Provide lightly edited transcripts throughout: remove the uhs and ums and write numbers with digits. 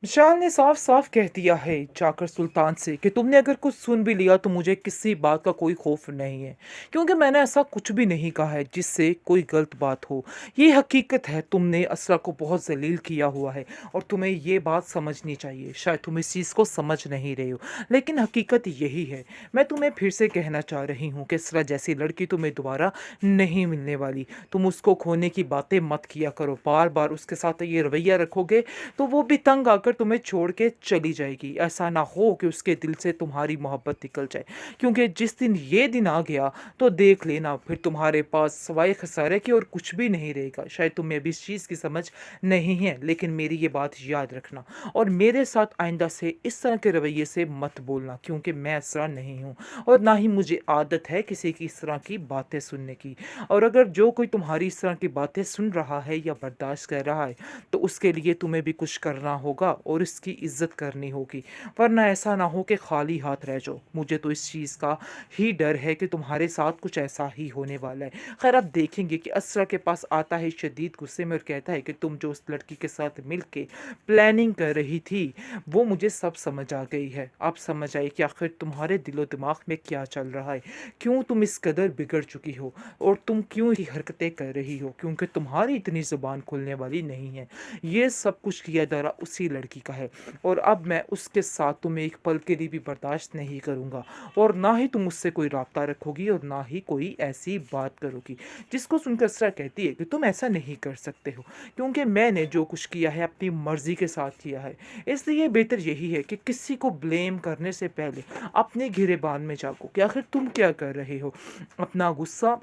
विशाल ने साफ साफ कह दिया है जाकर सुल्तान से कि तुमने अगर कुछ सुन भी लिया तो मुझे किसी बात का कोई खौफ नहीं है, क्योंकि मैंने ऐसा कुछ भी नहीं कहा है जिससे कोई गलत बात हो। ये हकीकत है, तुमने असरा को बहुत जलील किया हुआ है और तुम्हें ये बात समझनी चाहिए। शायद तुम इस चीज़ को समझ नहीं रहे हो, लेकिन हकीकत यही है। मैं तुम्हें फिर से कहना चाह रही हूँ कि असरा जैसी लड़की तुम्हें दोबारा नहीं मिलने वाली। तुम उसको खोने की बातें मत किया करो। बार बार उसके साथ ये रवैया रखोगे तो वो भी तंग आकर तुम्हें छोड़ के चली जाएगी। ऐसा ना हो कि उसके दिल से तुम्हारी मोहब्बत निकल जाए, क्योंकि जिस दिन ये दिन आ गया तो देख लेना, फिर तुम्हारे पास सवाए खसारे की और कुछ भी नहीं रहेगा। शायद तुम्हें अभी इस चीज़ की समझ नहीं है, लेकिन मेरी ये बात याद रखना और मेरे साथ आइंदा से इस तरह के रवैये से मत बोलना, क्योंकि मैं इस तरह नहीं हूँ और ना ही मुझे आदत है किसी की इस तरह की बातें सुनने की। और अगर जो कोई तुम्हारी इस तरह की बातें सुन रहा है या बर्दाश्त कर रहा है तो उसके लिए तुम्हें भी कुछ करना होगा और इसकी इज्जत करनी होगी, वरना ऐसा ना हो कि खाली हाथ रह जाओ। मुझे तो इस चीज़ का ही डर है कि तुम्हारे साथ कुछ ऐसा ही होने वाला है। खैर, आप देखेंगे कि असरा के पास आता है शदीद गुस्से में और कहता है कि तुम जो उस लड़की के साथ मिल के प्लानिंग कर रही थी वो मुझे सब समझ आ गई है। आप समझ आए कि आखिर तुम्हारे दिलो दिमाग में क्या चल रहा है, क्यों तुम इस कदर बिगड़ चुकी हो और तुम क्यों ही हरकतें कर रही हो, क्योंकि तुम्हारी इतनी ज़ुबान खुलने वाली नहीं है। ये सब कुछ किया जा रहा उसी लड़की का है और अब मैं उसके साथ तुम्हें एक पल के लिए भी बर्दाश्त नहीं करूँगा और ना ही तुम उससे कोई राब्ता रखोगी और ना ही कोई ऐसी बात करोगी जिसको सुनकर असरा कहती है कि तुम ऐसा नहीं कर सकते हो, क्योंकि मैंने जो कुछ किया है अपनी मर्ज़ी के साथ किया है। इसलिए बेहतर यही है कि किसी को ब्लेम करने से पहले अपने गिरेबान में झांको कि आखिर तुम क्या कर रहे हो। अपना गुस्सा,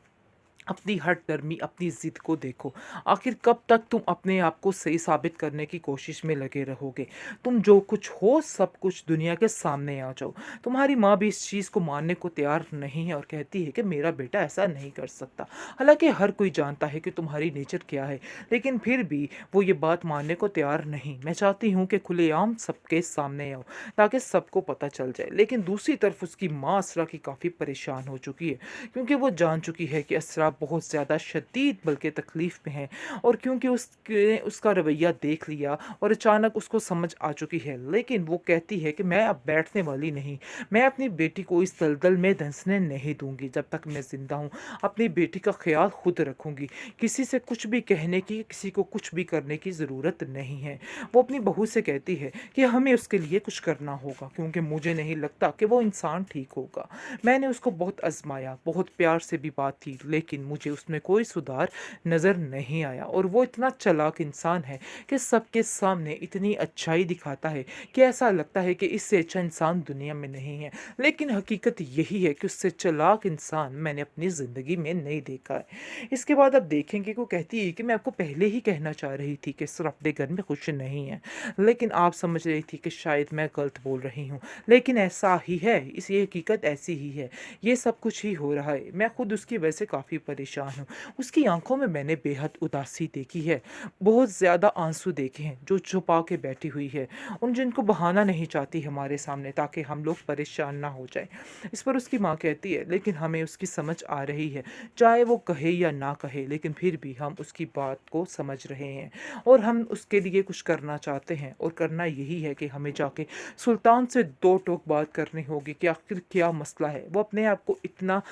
अपनी हठ धर्मी, अपनी ज़िद को देखो। आखिर कब तक तुम अपने आप को सही साबित करने की कोशिश में लगे रहोगे। तुम जो कुछ हो सब कुछ दुनिया के सामने आ जाओ। तुम्हारी माँ भी इस चीज़ को मानने को तैयार नहीं है और कहती है कि मेरा बेटा ऐसा नहीं कर सकता। हालांकि हर कोई जानता है कि तुम्हारी नेचर क्या है, लेकिन फिर भी वो ये बात मानने को तैयार नहीं। मैं चाहती हूँ कि खुलेआम सबके सामने आओ ताकि सबको पता चल जाए। लेकिन दूसरी तरफ उसकी माँ असरा की काफ़ी परेशान हो चुकी है, क्योंकि वो जान चुकी है कि असरा बहुत ज़्यादा शदीद बल्कि तकलीफ़ में है और क्योंकि उसके उसका रवैया देख लिया और अचानक उसको समझ आ चुकी है। लेकिन वो कहती है कि मैं अब बैठने वाली नहीं, मैं अपनी बेटी को इस दलदल में धंसने नहीं दूंगी। जब तक मैं ज़िंदा हूँ अपनी बेटी का ख्याल खुद रखूंगी। किसी से कुछ भी कहने की, किसी को कुछ भी करने की ज़रूरत नहीं है। वो अपनी बहू से कहती है कि हमें उसके लिए कुछ करना होगा, क्योंकि मुझे नहीं लगता कि वो इंसान ठीक होगा। मैंने उसको बहुत आजमाया, बहुत प्यार से भी बात की, लेकिन मुझे उसमें कोई सुधार नज़र नहीं आया और वो इतना चालाक इंसान है कि सबके सामने इतनी अच्छाई दिखाता है कि ऐसा लगता है कि इससे अच्छा इंसान दुनिया में नहीं है। लेकिन हकीकत यही है कि उससे चालाक इंसान मैंने अपनी ज़िंदगी में नहीं देखा है। इसके बाद अब देखेंगे कि वो कहती है कि मैं आपको पहले ही कहना चाह रही थी कि सर अपने घर में खुश नहीं है, लेकिन आप समझ रही थी कि शायद मैं गलत बोल रही हूँ। लेकिन ऐसा ही है, इस ये हकीकत ऐसी ही है, ये सब कुछ ही हो रहा है। मैं खुद उसकी वजह से काफ़ी परेशान हूँ। उसकी आंखों में मैंने बेहद उदासी देखी है, बहुत ज़्यादा आंसू देखे हैं जो छुपा के बैठी हुई है, उन जिनको बहाना नहीं चाहती हमारे सामने ताकि हम लोग परेशान ना हो जाए। इस पर उसकी माँ कहती है लेकिन हमें उसकी समझ आ रही है, चाहे वो कहे या ना कहे, लेकिन फिर भी हम उसकी बात को समझ रहे हैं और हम उसके लिए कुछ करना चाहते हैं और करना यही है कि हमें जाके सुल्तान से दो टोक बात करनी होगी कि आखिर क्या मसला है। वो अपने आप को इतना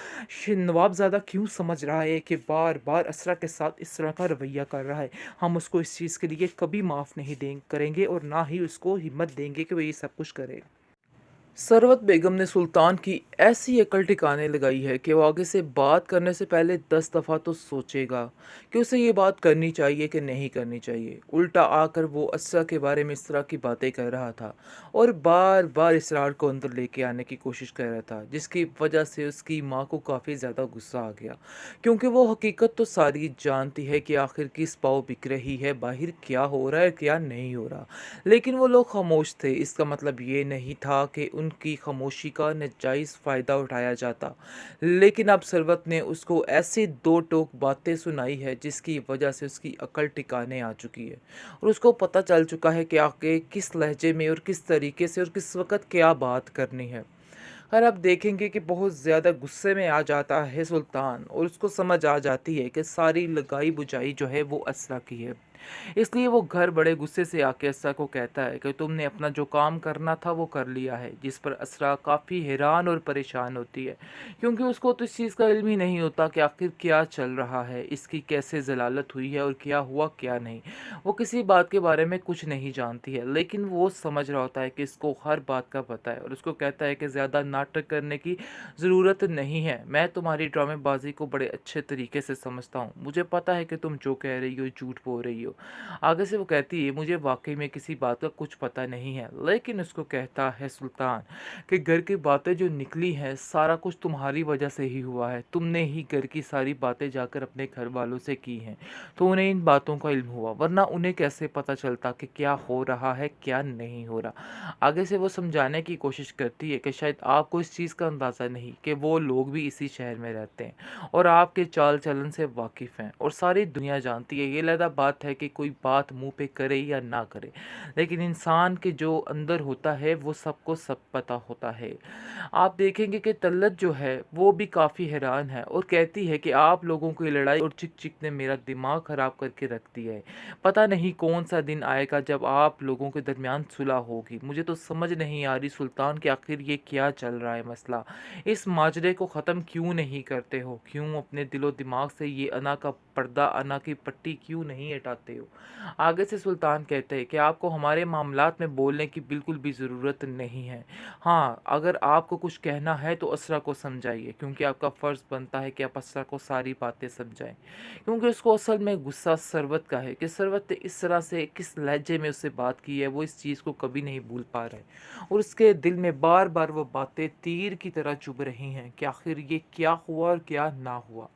नवाबज़ादा क्यों समझ रहा है कि बार बार असरा के साथ इस तरह का रवैया कर रहा है। हम उसको इस चीज़ के लिए कभी माफ़ नहीं दें करेंगे और ना ही उसको हिम्मत देंगे कि वो ये सब कुछ करे। सरवत बेगम ने सुल्तान की ऐसी अकल ठिकाने लगाई है कि वो आगे से बात करने से पहले 10 दफ़ा तो सोचेगा कि उसे ये बात करनी चाहिए कि नहीं करनी चाहिए। उल्टा आकर वो असरा के बारे में इस तरह की बातें कर रहा था और बार बार इसरार को अंदर लेके आने की कोशिश कर रहा था, जिसकी वजह से उसकी माँ को काफ़ी ज़्यादा गुस्सा आ गया, क्योंकि वो हकीकत तो सारी जानती है कि आखिर किस पाँव बिक रही है, बाहर क्या हो रहा है क्या नहीं हो रहा। लेकिन वो लोग खामोश थे। इसका मतलब ये नहीं था कि उनकी खामोशी का नाजायज़ फ़ायदा उठाया जाता, लेकिन अब सरवत ने उसको ऐसी दो टोक बातें सुनाई है जिसकी वजह से उसकी अकल ठिकाने आ चुकी है और उसको पता चल चुका है कि आगे किस लहजे में और किस तरीके से और किस वक़्त क्या बात करनी है। और अब देखेंगे कि बहुत ज़्यादा गुस्से में आ जाता है सुल्तान और उसको समझ आ जाती है कि सारी लगाई बुझाई जो है वो असरा की है। इसलिए वो घर बड़े गुस्से से आके असरा को कहता है कि तुमने अपना जो काम करना था वो कर लिया है, जिस पर असरा काफ़ी हैरान और परेशान होती है, क्योंकि उसको तो इस चीज़ का इल्म ही नहीं होता कि आखिर क्या चल रहा है, इसकी कैसे जलालत हुई है और क्या हुआ क्या नहीं। वो किसी बात के बारे में कुछ नहीं जानती है, लेकिन वो समझ रहा होता है कि इसको हर बात का पता है और उसको कहता है कि ज़्यादा नाटक करने की ज़रूरत नहीं है। मैं तुम्हारी ड्रामेबाजी को बड़े अच्छे तरीके से समझता हूँ, मुझे पता है कि तुम जो कह रही हो झूठ बोल रही हो। आगे से वो कहती है, मुझे वाकई में किसी बात का कुछ पता नहीं है, लेकिन उसको कहता है सुल्तान कि घर की बातें जो निकली हैं सारा कुछ तुम्हारी वजह से ही हुआ है, तुमने ही घर की सारी बातें जाकर अपने घर वालों से की हैं, तो उन्हें इन बातों का इल्म हुआ, वरना उन्हें कैसे पता चलता कि क्या हो रहा है क्या नहीं हो रहा। आगे से वो समझाने की कोशिश करती है कि शायद आपको इस चीज़ का अंदाज़ा नहीं कि वो लोग भी इसी शहर में रहते हैं और आपके चाल चलन से वाकिफ़ हैं और सारी दुनिया जानती है। ये अलहदा बात है कि कोई बात मुंह पे करे या ना करे, लेकिन इंसान के जो अंदर होता है वो सबको सब पता होता है। आप देखेंगे कि तल्लत जो है वो भी काफ़ी हैरान है और कहती है कि आप लोगों की लड़ाई और चिक चिक ने मेरा दिमाग ख़राब करके रख दिया है। पता नहीं कौन सा दिन आएगा जब आप लोगों के दरमियान सुलह होगी। मुझे तो समझ नहीं आ रही सुल्तान कि आखिर ये क्या चल रहा है मसला। इस माजरे को ख़त्म क्यों नहीं करते हो? क्यों अपने दिलो दिमाग से ये अना का पर्दा, अना की पट्टी क्यों नहीं हटाते हो? आगे से सुल्तान कहते हैं कि आपको हमारे मामलात में बोलने की बिल्कुल भी ज़रूरत नहीं है। हाँ, अगर आपको कुछ कहना है तो असरा को समझाइए, क्योंकि आपका फ़र्ज़ बनता है कि आप असरा को सारी बातें समझाएं, क्योंकि उसको असल में गुस्सा सरवत का है कि सरवत ने इस तरह से किस लहजे में उससे बात की है, वो इस चीज़ को कभी नहीं भूल पा रहा है और उसके दिल में बार बार वो बातें तीर की तरह चुभ रही हैं कि आखिर ये क्या हुआ और क्या ना हुआ।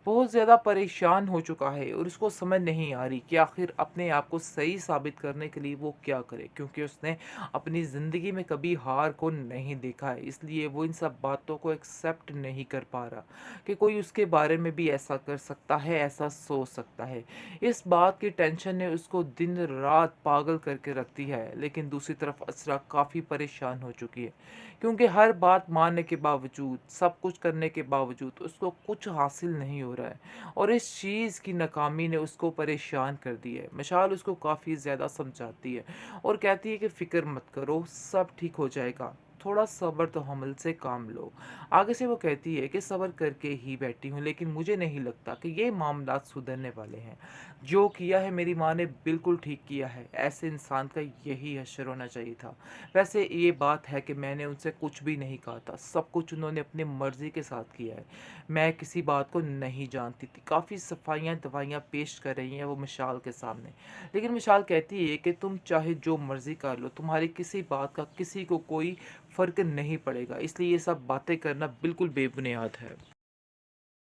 बहुत ज़्यादा परेशान हो चुका है और उसको समझ नहीं आ रही कि आखिर अपने आप को सही साबित करने के लिए वो क्या करे, क्योंकि उसने अपनी ज़िंदगी में कभी हार को नहीं देखा है। इसलिए वो इन सब बातों को एक्सेप्ट नहीं कर पा रहा कि कोई उसके बारे में भी ऐसा कर सकता है, ऐसा सोच सकता है। इस बात की टेंशन ने उसको दिन रात पागल करके रखती है। लेकिन दूसरी तरफ असरा काफ़ी परेशान हो चुकी है, क्योंकि हर बात मानने के बावजूद, सब कुछ करने के बावजूद उसको कुछ हासिल नहीं हो रहा है और इस चीज़ की नाकामी ने उसको परेशान कर दिया है। मिसाल उसको काफ़ी ज़्यादा समझाती है और कहती है कि फ़िक्र मत करो, सब ठीक हो जाएगा, थोड़ा सब्र तो हमल से काम लो। आगे से वो कहती है कि सब्र करके ही बैठी हूँ, लेकिन मुझे नहीं लगता कि ये मामलात सुधरने वाले हैं। जो किया है मेरी माँ ने बिल्कुल ठीक किया है, ऐसे इंसान का यही हश्र होना चाहिए था। वैसे ये बात है कि मैंने उनसे कुछ भी नहीं कहा था, सब कुछ उन्होंने अपनी मर्ज़ी के साथ किया है। मैं किसी बात को नहीं जानती थी। काफ़ी सफाइयाँ दवाइयाँ पेश कर रही हैं वो मिशाल के सामने, लेकिन मिशाल कहती है कि तुम चाहे जो मर्ज़ी कर लो, तुम्हारी किसी बात का किसी को कोई फ़र्क नहीं पड़ेगा, इसलिए ये सब बातें करना बिल्कुल बेबुनियाद है।